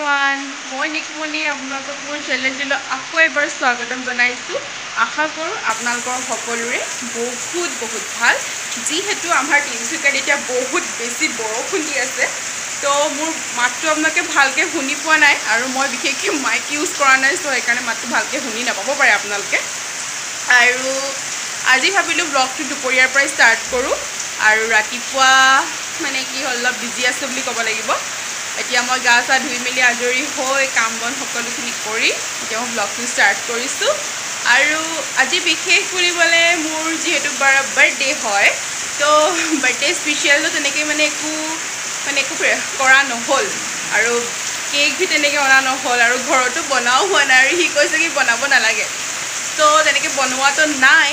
Everyone, মই নিকুমণি আপোনালোকক মোৰ চেনেলটোলৈ আকৌ এবাৰ স্বাগতম জনাইছোঁ। আশা কৰোঁ আপোনালোকৰ সকলোৰে বহুত ভাল। যিহেতু আমাৰ তিনিচুকীয়াত এতিয়া বহুত বেছি বৰষুণ দি আছে, তো মোৰ মাতটো আপোনালোকে ভালকৈ শুনি পোৱা নাই আৰু মই বিশেষকৈ মাইক ইউজ কৰা নাই, চ' সেইকাৰণে মাতটো ভালকৈ শুনি নাপাব পাৰে আপোনালোকে। আৰু আজি ভাবিলোঁ ব্লগটো দুপৰীয়াৰ পৰাই ষ্টাৰ্ট কৰোঁ আৰু ৰাতিপুৱা মানে কি হ'ল, অলপ বিজি আছোঁ বুলি ক'ব লাগিব। এতিয়া মই গা চা ধুই মেলি আজৰি হৈ কাম বন সকলোখিনি কৰি এতিয়া মই ব্লগটো ষ্টাৰ্ট কৰিছোঁ। আৰু আজি বিশেষ বুলিবলৈ মোৰ যিহেতু বাৰ্থডে হয়, তো বাৰ্থডে স্পেচিয়েলটো তেনেকৈ একো কৰা নহ'ল আৰু কেক ভি তেনেকৈ অনা নহ'ল আৰু ঘৰতো বনাও হোৱা নাই আৰু সি কৈছে কি বনাব নালাগে, তো তেনেকৈ বনোৱাটো নাই।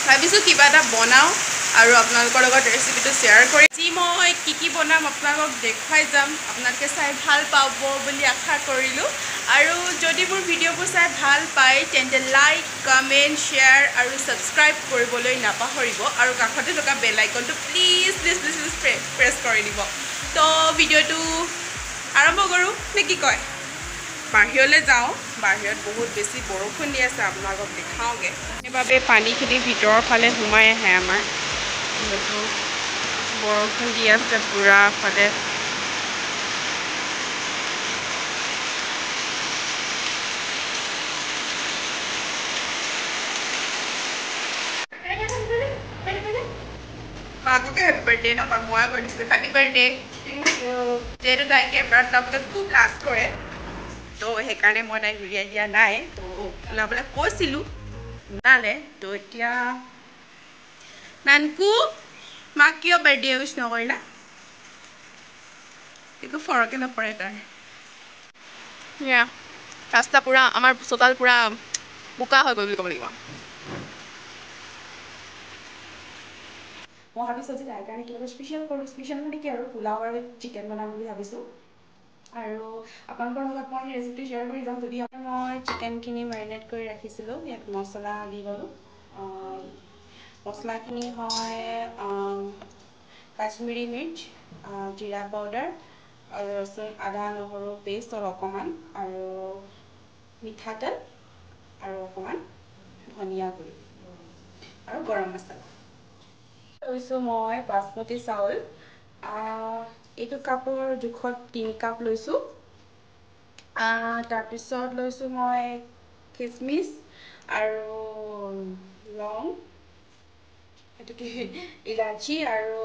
ভাবিছোঁ কিবা এটা বনাওঁ আৰু আপোনালোকৰ লগত ৰেচিপিটো শ্বেয়াৰ কৰি যি মই কি বনাম আপোনালোকক দেখুৱাই যাম। আপোনালোকে চাই ভাল পাব বুলি আশা কৰিলোঁ। আৰু যদি মোৰ ভিডিঅ'বোৰ চাই ভাল পায় তেন্তে লাইক, কমেণ্ট, শ্বেয়াৰ আৰু ছাবস্ক্ৰাইব কৰিবলৈ নাপাহৰিব আৰু কাষতে থকা বেল আইকনটো প্লিজ প্ৰেছ কৰি দিব। তো ভিডিঅ'টো আৰম্ভ কৰোঁ নে কি কয়? বাহিৰলৈ যাওঁ, বাহিৰত বহুত বেছি বৰষুণ দি আছে, আপোনালোকক দেখাওঁগৈ। সেইবাবে পানীখিনি ভিতৰৰ ফালে সোমাই আহে আমাৰ, যিহেতু বৰষুণ দি আছে পুৰা ফালে। মাককে হেপী বাৰ্থডে নকয়, মই কৰিছোঁ হেপী বাৰ্থডে। যিহেতু তাই কেমেৰাত তাৰপিছত খুব লাজ কৰে, তো সেইকাৰণে মই তাইক উলিয়াই দিয়া নাই। তো ওলাবলৈ কৈছিলোঁ, ওলালে। তো এতিয়া নানকু, মাক কিয় বাৰ্থডে উইচ নকৰিলা? একো ফৰকে নপৰে তাৰ। ৰাস্তা পূৰা, আমাৰ চোতাল পূৰা বোকা হৈ গ'ল বুলি ক'ব লাগিব। মই ভাবিছোঁ যে তাইৰ কাৰণে কিবা স্পেচিয়েল কৰোঁ। স্পেচিয়েল মানে কি আৰু পোলাও আৰু চিকেন বনাম বুলি ভাবিছোঁ। আৰু আপোনালোকৰ লগত মই ৰেচিপি শ্বেয়াৰ কৰি যাম। যদি মই চিকেনখিনি মেৰিনেট কৰি ৰাখিছিলোঁ, ইয়াত মছলা দি গ'লোঁ। মছলাখিনি হয় কাশ্মীৰী মিৰ্চ, জিৰা পাউডাৰ আৰু ৰচুন, আদা, নহৰু পেষ্ট অকণমান আৰু মিঠাতেল আৰু অকণমান ধনিয়া গুড়ি আৰু গৰম মছলা। লৈছোঁ মই বাচমতি চাউল, এইটো কাপৰ জোখত 3 কাপ লৈছোঁ। তাৰপিছত লৈছোঁ মই খিচমিচ আৰু লং, এইটো কি ইলাচি আৰু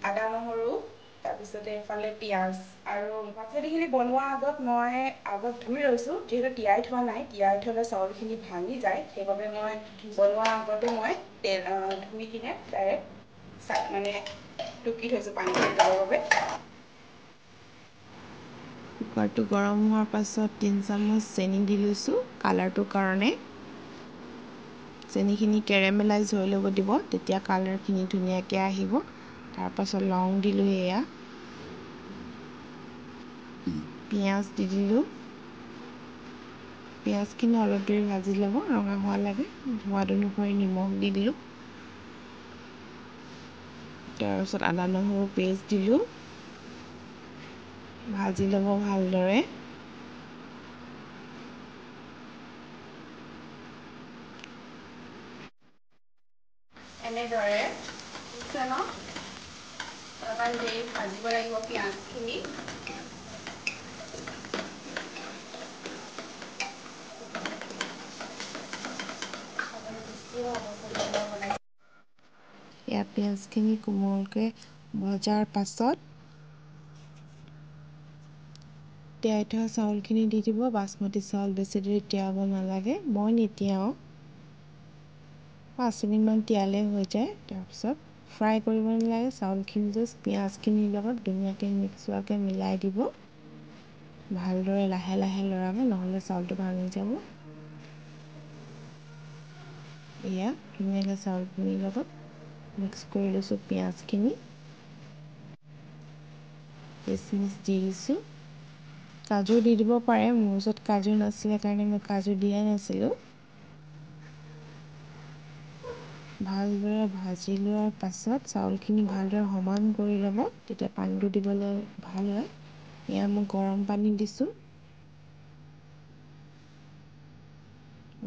আদা নহৰু, তাৰপিছতে এইফালে পিঁয়াজ। আৰু পাচলিখিনি বনোৱাৰ আগত মই ধুই লৈছোঁ, যিহেতু তিয়াই থোৱা নাই। তিয়াই থ'লে চাউলখিনি ভাঙি যায়, সেইবাবে মই বনোৱাৰ আগতে মই ধুই কিনে ডাইৰেক্ট টুকি থৈছোঁ পানীখিনি যাবৰ বাবে। কুকাৰটো গৰম হোৱাৰ পাছত 3 চামুচ চেনি দি লৈছোঁ কালাৰটোৰ কাৰণে। চেনিখিনি কেৰেমেলাইজ হৈ ল'ব দিব, তেতিয়া কালাৰখিনি ধুনীয়াকৈ আহিব। তাৰপাছত লং দিলোঁ, এয়া পিঁয়াজ দি দিলোঁ। পিঁয়াজখিনি অলপ দেৰি ভাজি ল'ব, ৰঙা হোৱালৈকে। সোৱাদ অনুসৰি নিমখ দি দিলোঁ। তাৰপিছত আদা নহৰু পেষ্ট দিলোঁ, ভাজি ল'ব ভালদৰে। এনেদৰে অলপমান দেৰি ভাজিব লাগিব পিঁয়াজখিনি। ইয়াত পিঁয়াজখিনি কোমলকৈ ভজাৰ পাছত তিয়াই থোৱা চাউলখিনি দি দিব। বাচমতি চাউল, বেছি দেৰি তিয়াব নালাগে, মই নিতিয়াওঁ, 5 মিনিটমান তিয়ালে হৈ যায়। তাৰপিছত ফ্ৰাই কৰিব নালাগে, চাউলখিনি জাষ্ট পিঁয়াজখিনিৰ লগত ধুনীয়াকৈ মিক্স হোৱাকৈ মিলাই দিব। ভালদৰে লাহে লাহে লৰাব, নহ'লে চাউলটো ভাঙি যাব। এয়া ধুনীয়াকৈ চাউলখিনিৰ লগত মিক্স কৰি লৈছোঁ পিঁয়াজখিনি। খিচমিচ দি দিছোঁ, কাজু দি দিব পাৰে। মোৰ ওচৰত কাজু নাছিলে কাৰণে মই কাজু দিয়াই নাছিলোঁ। ভালদৰে ভাজি লোৱাৰ পাছত চাউলখিনি ভালদৰে সমান কৰি ল'ব, তেতিয়া পানীটো দিবলৈ ভাল হয়। এয়া মই গৰম পানী দিছোঁ,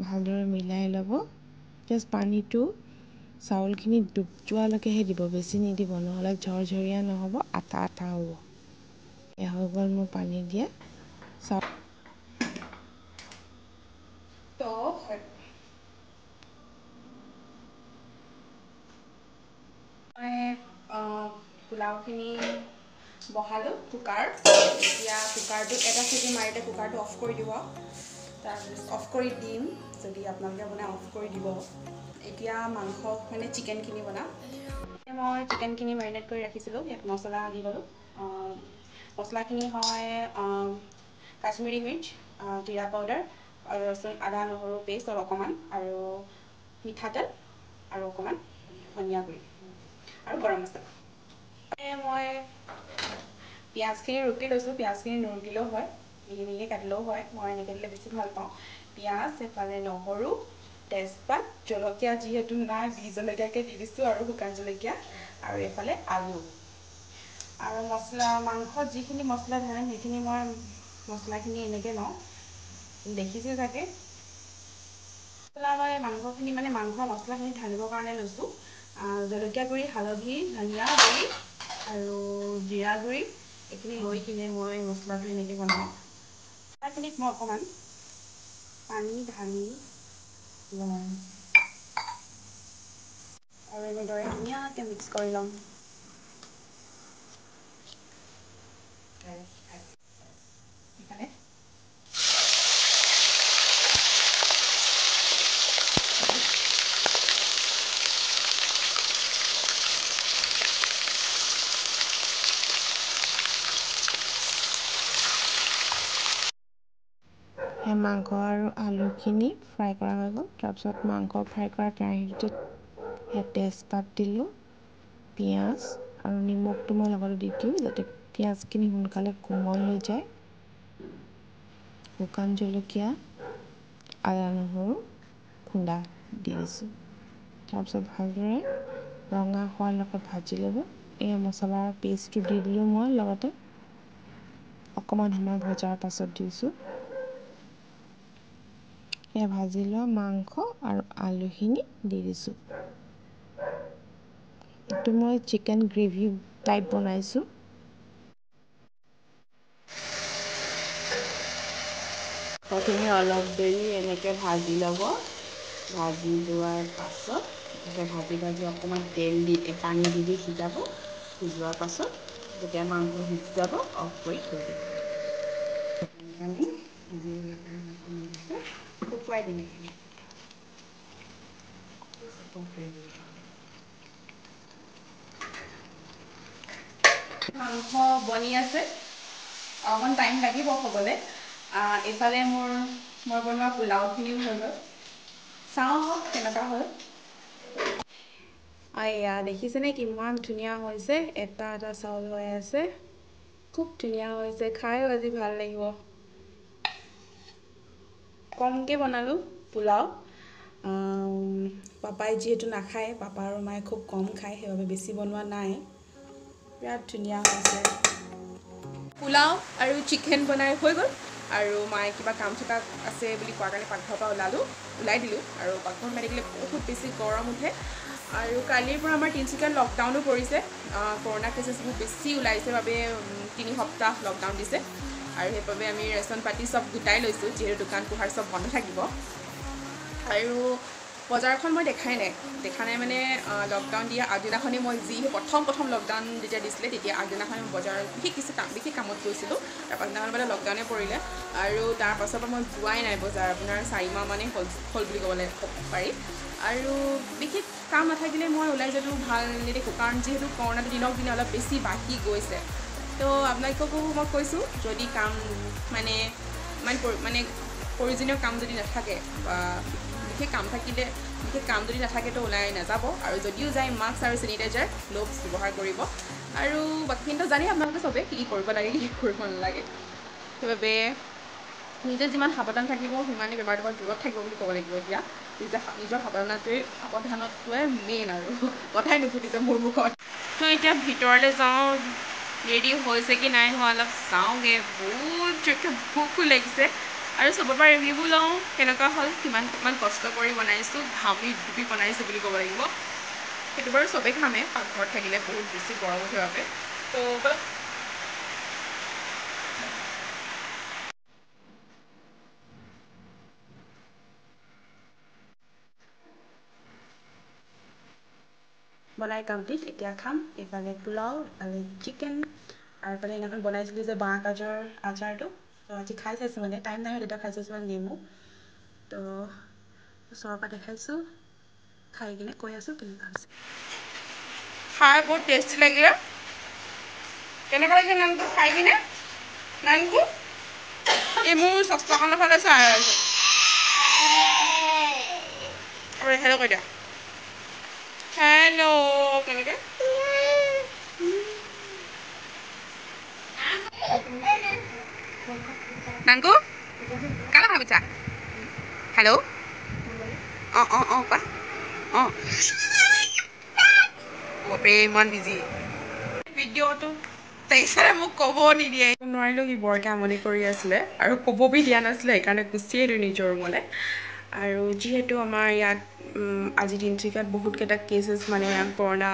ভালদৰে মিলাই ল'ব। জাষ্ট পানীটো চাউলখিনি ডুব যোৱালৈকেহে দিব, বেছি নিদিব, নহ'লে ঝৰঝৰীয়া নহ'ব, আঠা আঠা হ'ব। এয়া হৈ গ'ল মোৰ পানী দিয়া চাউল। মই পোলাওখিনি বহালোঁ কুকাৰত। এতিয়া কুকাৰটো এটা চিটি মাৰিলে কুকাৰটো অফ কৰি দিব। তাৰপিছত অফ কৰি দিম, যদি আপোনালোকে বনাই অফ কৰি দিব। এতিয়া মাংস মানে চিকেনখিনি বনাম। মই চিকেনখিনি মেৰিনেট কৰি ৰাখিছিলোঁ, ইয়াত মছলা দি ল'লোঁ। মছলাখিনি হয় কাশ্মীৰী মিৰ্চ, জিৰা পাউডাৰ, আৰু ৰচুন আদা নহৰু পেষ্ট অকণমান, আৰু মিঠাতেল, আৰু অকণমান ধনিয়া গুড়ি আৰু গৰম মছলা। মই পিঁয়াজখিনি ৰুকি লৈছোঁ। পিঁয়াজখিনি নুৰুকিলেও হয়, মিহি মিহিকৈ কাটিলেও হয়, মই এনেকৈ দিলে বেছি ভাল পাওঁ। পিঁয়াজ, এফালে নহৰু, তেজপাত, জলকীয়া যিহেতু নাই বিহ জলকীয়াকৈ দি দিছোঁ, আৰু শুকান জলকীয়া, আৰু এইফালে আলু। আৰু মছলা, মাংসত যিখিনি মছলা ঢালিম সেইখিনি মই মছলাখিনি এনেকৈ লওঁ, দেখিছে চাগে। মই মাংসখিনি মানে মছলাখিনি ঢালিবৰ কাৰণে লৈছোঁ। জলকীয়া গুড়ি, হালধি, ধনিয়া গুড়ি আৰু জিৰা গুড়ি, এইখিনি লৈ কিনে মই মছলাটো এনেকৈ বনাওঁ। মছলাখিনিত মই অকণমান পানী ঢালি লওঁ, আৰু এনেদৰে ধুনীয়াকৈ মিক্স কৰি ল'ম। ইফালে সেই মাংস আৰু আলুখিনি ফ্ৰাই কৰা হৈ গ'ল। তাৰপিছত মাংস ফ্ৰাই কৰা কেৰাহীটোত সেই তেজপাত দিলোঁ, পিঁয়াজ আৰু নিমখটো মই লগতে দি দিওঁ, যাতে পিঁয়াজখিনি সোনকালে কোমল হৈ যায়। শুকান জলকীয়া, আদা নহৰু খুন্দা দি দিছোঁ। তাৰপিছত ভালদৰে ৰঙা হোৱালৈকে ভাজি ল'ব। এই মছলাৰ পেষ্টটো দি দিলোঁ মই লগতে, অকণমান সময় ভজাৰ পাছত দিছোঁ। এয়া ভাজি লোৱা মাংস আৰু আলুখিনি দি দিছোঁ। এইটো মই চিকেন গ্ৰেভি টাইপ বনাইছোঁ। মাংসখিনি অলপ দেৰি এনেকৈ ভাজি ল'ব। ভাজি লোৱাৰ পাছত ভাজি অকণমান তেল দি পানী দি সিজাব। সিজোৱাৰ পাছত যেতিয়া মাংস সিজি যাব, অফ কৰি থৈ দিব। শুকুৱাই দিম। মাংস বনি আছে, অকণমান টাইম লাগিব হ'বলৈ। এইফালে মই বনোৱা পোলাওখিনিও হৈ গ'ল। চাওঁ হওক কেনেকুৱা হ'ল। এয়া দেখিছেনে কিমান ধুনীয়া হৈছে, এটা এটা চাউল হৈ আছে, খুব ধুনীয়া হৈছে, খাইও আজি ভাল লাগিব। কমকৈ বনালোঁ পোলাও। পাপাই যিহেতু নাখায়, পাপা আৰু মায়ে খুব কম খায়, সেইবাবে বেছি বনোৱা নাই। বিৰাট ধুনীয়া হৈছে। পোলাও আৰু চিকেন বনাই হৈ গ'ল, আৰু মায়ে কিবা কাম থকা আছে বুলি কোৱাৰ কাৰণে পাকঘৰৰ পৰা ওলাই দিলোঁ। আৰু পাকঘৰত সোমাই থাকিলে বহুত বেছি গৰম উঠে। আৰু কালিৰ পৰা আমাৰ তিনিচুকীয়াত লকডাউনো পৰিছে। কৰোণা কেছেছ বহুত বেছি ওলাইছে বাবে 3 সপ্তাহ লকডাউন দিছে। আৰু সেইবাবে আমি ৰেচন পাতি চব গোটাই লৈছোঁ, যিহেতু দোকান পোহাৰ চব বন্ধ থাকিব। আৰু বজাৰখন মই দেখা নাই মানে লকডাউন দিয়া আগদিনাখনেই মই প্ৰথম লকডাউন যেতিয়া দিছিলে, তেতিয়া আগদিনাখনেই মই বজাৰত বিশেষ কামত গৈছিলোঁ। তাৰ পাছদিনাখন মানে লকডাউনে পৰিলে, আৰু তাৰ পাছৰ পৰা মই যোৱাই নাই বজাৰ। আপোনাৰ 4 মাহ মানেই হ'ল বুলি ক'বলৈ পাৰি। আৰু বিশেষ কাম নাথাকিলে মই ওলাই যোৱাটো ভাল নেদেখোঁ, কাৰণ যিহেতু কৰোণাটো দিনক দিনে অলপ বেছি বাঢ়ি গৈছে। তো আপোনালোককো মই কৈছোঁ, যদি কাম মানে প্ৰয়োজনীয় কাম যদি নাথাকে, বা বিশেষ কাম যদি নাথাকে তো ওলাই নাযাব। আৰু যদিও যায়, মাস্ক আৰু চেনিটাইজাৰ গ্ল'ভছ ব্যৱহাৰ কৰিব। আৰু বাকীখিনিতো জানেই আপোনালোকে চবেই কি কৰিব লাগে, কি কৰিব নালাগে। সেইবাবে নিজে যিমান সাৱধান থাকিব, সিমানেই বেমাৰটোৰ পৰা দূৰত থাকিব বুলি ক'ব লাগিব। এতিয়া নিজৰ সাৱধানটোৱে মেইন, আৰু কথাই নুফুটিছে মোৰ মুখত। তো এতিয়া ভিতৰলৈ যাওঁ। ৰেডি হৈছে কি নাই হোৱা অলপ চাওঁগৈ বহুত জোৰকৈ ভোকো লাগিছে আৰু চবৰ পৰা ৰিভিউ লওঁ কেনেকুৱা হ'ল কিমান কষ্ট কৰি বনাইছোঁ ঘামি ডুবি বনাইছোঁ বুলি ক'ব লাগিব সেইটো বাৰু চবেই খামে পাকঘৰত থাকিলে বহুত বেছি গৰম উঠে বাবে তো বনাই কমপ্লিট এতিয়া খাম এইফালে পোলাও এইফালে চিকেন আৰু এইফালে সেইদিনাখন বনাইছিলোঁ যে বাঁহ গাজৰ আচাৰটো তো আজি খাই চাইছোঁ মানে টাইম নাই তেতিয়া খাই চাইছোঁ মানে নেমু তো ওচৰৰ পৰা দেখাইছোঁ খাই কিনে কৈ আছোঁ কেনেকুৱা হৈছে খাই বহুত টেষ্টি লাগিলে কেনেকুৱা লাগিছে নানটো খাই কিনে নানটো এই মোৰ 6 টকাৰ ফালে চাই আছে আৰু হেল্ল' কৈ দিয়া হেল্ল' কেনেকৈ নানকু কাৰ কথা কৈছা হেল্ল' অঁ কোৱা অঁ বাপৰে ইমান বিজি ভিডিঅ'টো তাৰপিছতে মোক ক'ব নিদিয়ে নোৱাৰিলোঁ সি বৰকৈ আমনি কৰি আছিলে আৰু ক'ববি দিয়া নাছিলে সেইকাৰণে গুচি আহিলোঁ নিজৰ ৰুমলৈ আৰু যিহেতু আমাৰ ইয়াত আজি তিনিচুকীয়াত বহুতকেইটা কেছেছ মানে কৰোণা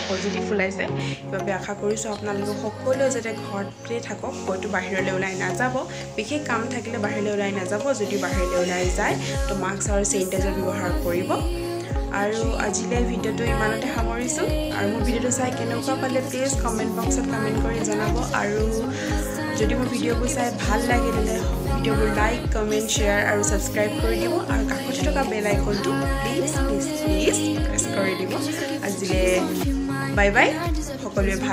পজিটিভ ওলাইছে সেইবাবে আশা কৰিছোঁ আপোনালোকে সকলোৱে যাতে ঘৰতে থাকক ক'তো বাহিৰলৈ ওলাই নাযাব বিশেষ কাম থাকিলে বাহিৰলৈ ওলাই নাযাব যদি বাহিৰলৈ ওলাই যায় তো মাস্ক আৰু চেনিটাইজাৰ ব্যৱহাৰ কৰিব আৰু আজিলৈ ভিডিঅ'টো ইমানতে সামৰিছোঁ আৰু মোৰ ভিডিঅ'টো চাই কেনেকুৱা পালে প্লিজ কমেণ্ট বক্সত কমেণ্ট কৰি জনাব আৰু যদি মোৰ ভিডিঅ'বোৰ চাই ভাল লাগে তেন্তে ভিডিঅ'বোৰ লাইক কমেণ্ট শ্বেয়াৰ আৰু ছাবস্ক্ৰাইব কৰি দিব আৰু কাষতে থকা বেল আইকনটো প্লিজ প্ৰেছ কৰি দিব আজিলৈ বাই বাই সকলোৱে ভাল